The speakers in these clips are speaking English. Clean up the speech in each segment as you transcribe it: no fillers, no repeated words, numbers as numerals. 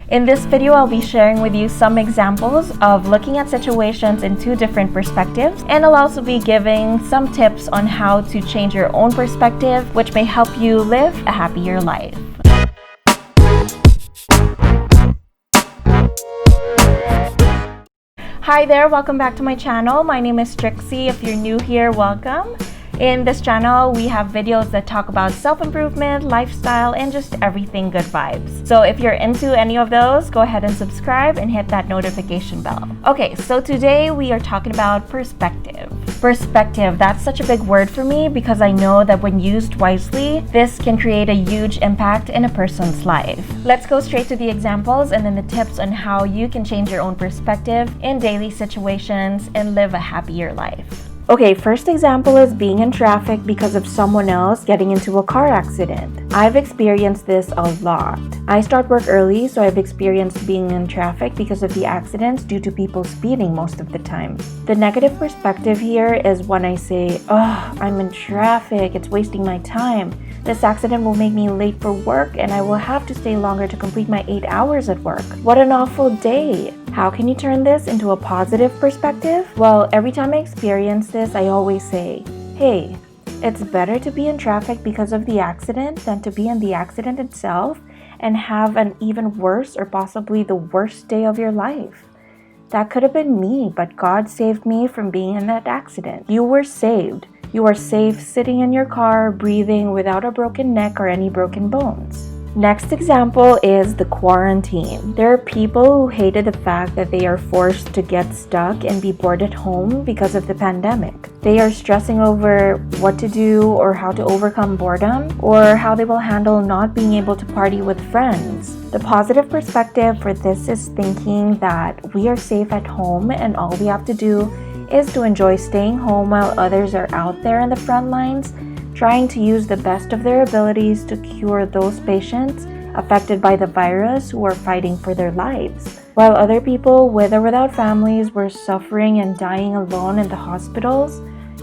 In this video, I'll be sharing with you some examples of looking at situations in two different perspectives, and I'll also be giving some tips on how to change your own perspective, which may help you live a happier life. Hi there, welcome back to my channel. My name is Trixie. If you're new here, welcome. In this channel, we have videos that talk about self-improvement, lifestyle, and just everything good vibes. So if you're into any of those, go ahead and subscribe and hit that notification bell. Okay, so today we are talking about perspective. Perspective, that's such a big word for me because I know that when used wisely, this can create a huge impact in a person's life. Let's go straight to the examples and then the tips on how you can change your own perspective in daily situations and live a happier life. Okay, first example is being in traffic because of someone else getting into a car accident. I've experienced this a lot. I start work early, so I've experienced being in traffic because of the accidents due to people speeding most of the time. The negative perspective here is when I say, "Oh, I'm in traffic, it's wasting my time. This accident will make me late for work and I will have to stay longer to complete my 8 hours at work. What an awful day." How can you turn this into a positive perspective? Well, every time I experience this, I always say, hey, it's better to be in traffic because of the accident than to be in the accident itself and have an even worse or possibly the worst day of your life. That could have been me, but God saved me from being in that accident. You were saved. You are safe sitting in your car, breathing without a broken neck or any broken bones. Next example is the quarantine. There are people who hated the fact that they are forced to get stuck and be bored at home because of the pandemic. They are stressing over what to do or how to overcome boredom or how they will handle not being able to party with friends. The positive perspective for this is thinking that we are safe at home and all we have to do is to enjoy staying home while others are out there in the front lines trying to use the best of their abilities to cure those patients affected by the virus who are fighting for their lives. While other people with or without families were suffering and dying alone in the hospitals,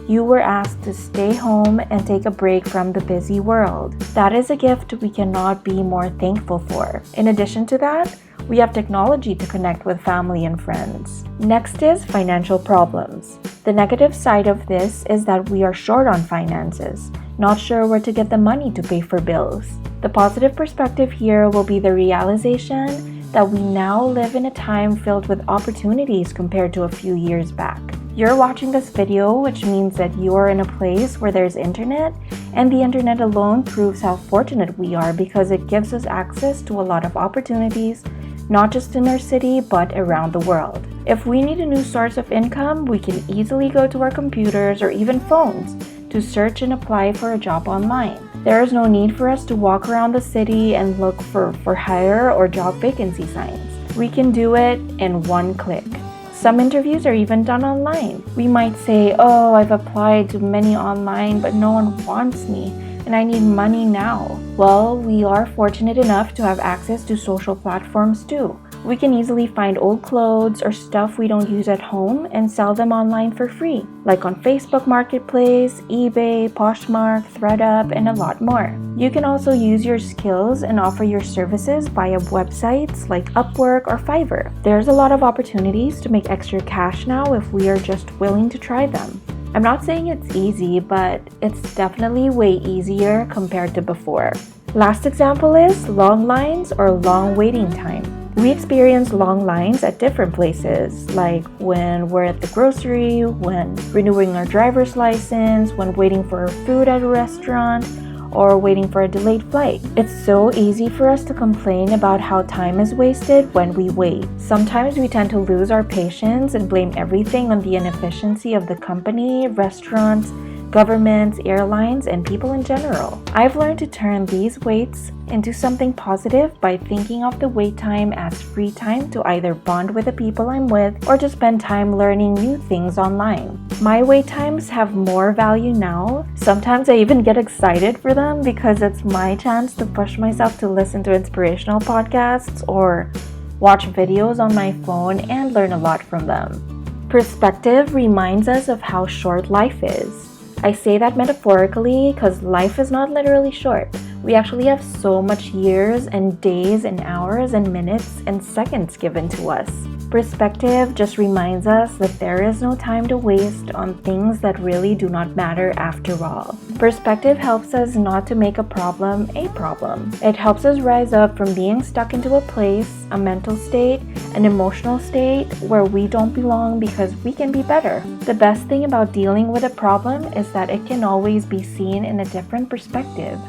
you were asked to stay home and take a break from the busy world. That is a gift we cannot be more thankful for. In addition to that, we have technology to connect with family and friends. Next is financial problems. The negative side of this is that we are short on finances, not sure where to get the money to pay for bills. The positive perspective here will be the realization that we now live in a time filled with opportunities compared to a few years back. You're watching this video, which means that you're in a place where there's internet, and the internet alone proves how fortunate we are because it gives us access to a lot of opportunities, not just in our city, but around the world. If we need a new source of income, we can easily go to our computers or even phones to search and apply for a job online. There is no need for us to walk around the city and look for hire or job vacancy signs. We can do it in one click. Some interviews are even done online. We might say, "Oh, I've applied to many online, but no one wants me, and I need money now." Well, we are fortunate enough to have access to social platforms too. We can easily find old clothes or stuff we don't use at home and sell them online for free, like on Facebook Marketplace, eBay, Poshmark, ThreadUp, and a lot more. You can also use your skills and offer your services via websites like Upwork or Fiverr. There's a lot of opportunities to make extra cash now if we are just willing to try them. I'm not saying it's easy, but it's definitely way easier compared to before. Last example is long lines or long waiting time. We experience long lines at different places, like when we're at the grocery, when renewing our driver's license, when waiting for food at a restaurant, or waiting for a delayed flight. It's so easy for us to complain about how time is wasted when we wait. Sometimes we tend to lose our patience and blame everything on the inefficiency of the company, restaurants, governments, airlines, and people in general. I've learned to turn these waits into something positive by thinking of the wait time as free time to either bond with the people I'm with or to spend time learning new things online. My wait times have more value now. Sometimes I even get excited for them because it's my chance to push myself to listen to inspirational podcasts or watch videos on my phone and learn a lot from them. Perspective reminds us of how short life is. I say that metaphorically because life is not literally short. We actually have so much years and days and hours and minutes and seconds given to us. Perspective just reminds us that there is no time to waste on things that really do not matter after all. Perspective helps us not to make a problem a problem. It helps us rise up from being stuck into a place, a mental state, an emotional state where we don't belong because we can be better. The best thing about dealing with a problem is that it can always be seen in a different perspective.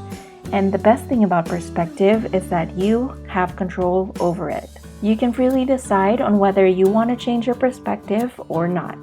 And the best thing about perspective is that you have control over it. You can freely decide on whether you want to change your perspective or not.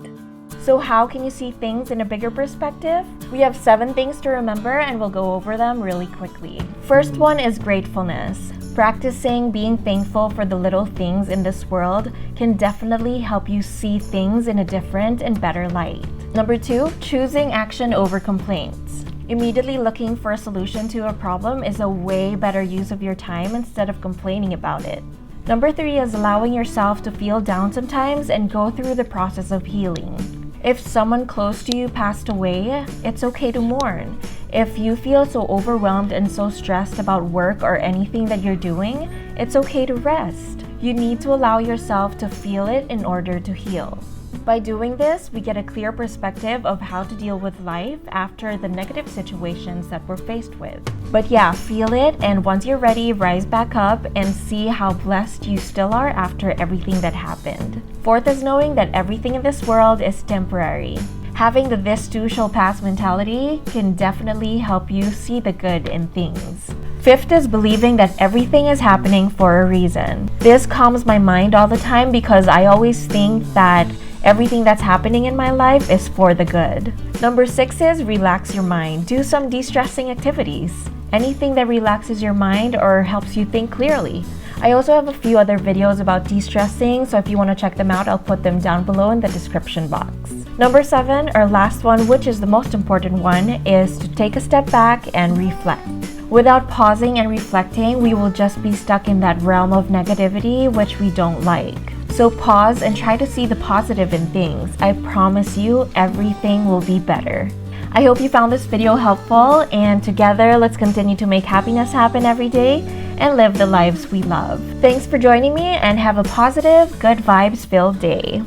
So how can you see things in a bigger perspective? We have 7 things to remember and we'll go over them really quickly. First one is gratefulness. Practicing being thankful for the little things in this world can definitely help you see things in a different and better light. Number 2, choosing action over complaints. Immediately looking for a solution to a problem is a way better use of your time instead of complaining about it. Number 3 is allowing yourself to feel down sometimes and go through the process of healing. If someone close to you passed away, it's okay to mourn. If you feel so overwhelmed and so stressed about work or anything that you're doing, it's okay to rest. You need to allow yourself to feel it in order to heal. By doing this, we get a clear perspective of how to deal with life after the negative situations that we're faced with. But yeah, feel it, and once you're ready, rise back up and see how blessed you still are after everything that happened. Fourth is knowing that everything in this world is temporary. Having the "this too shall pass" mentality can definitely help you see the good in things. Fifth is believing that everything is happening for a reason. This calms my mind all the time because I always think that everything that's happening in my life is for the good. Number 6 is relax your mind. Do some de-stressing activities. Anything that relaxes your mind or helps you think clearly. I also have a few other videos about de-stressing, so if you want to check them out, I'll put them down below in the description box. Number 7, or last one, which is the most important one, is to take a step back and reflect. Without pausing and reflecting, we will just be stuck in that realm of negativity, which we don't like. So pause and try to see the positive in things. I promise you, everything will be better. I hope you found this video helpful, and together, let's continue to make happiness happen every day and live the lives we love. Thanks for joining me, and have a positive, good vibes filled day.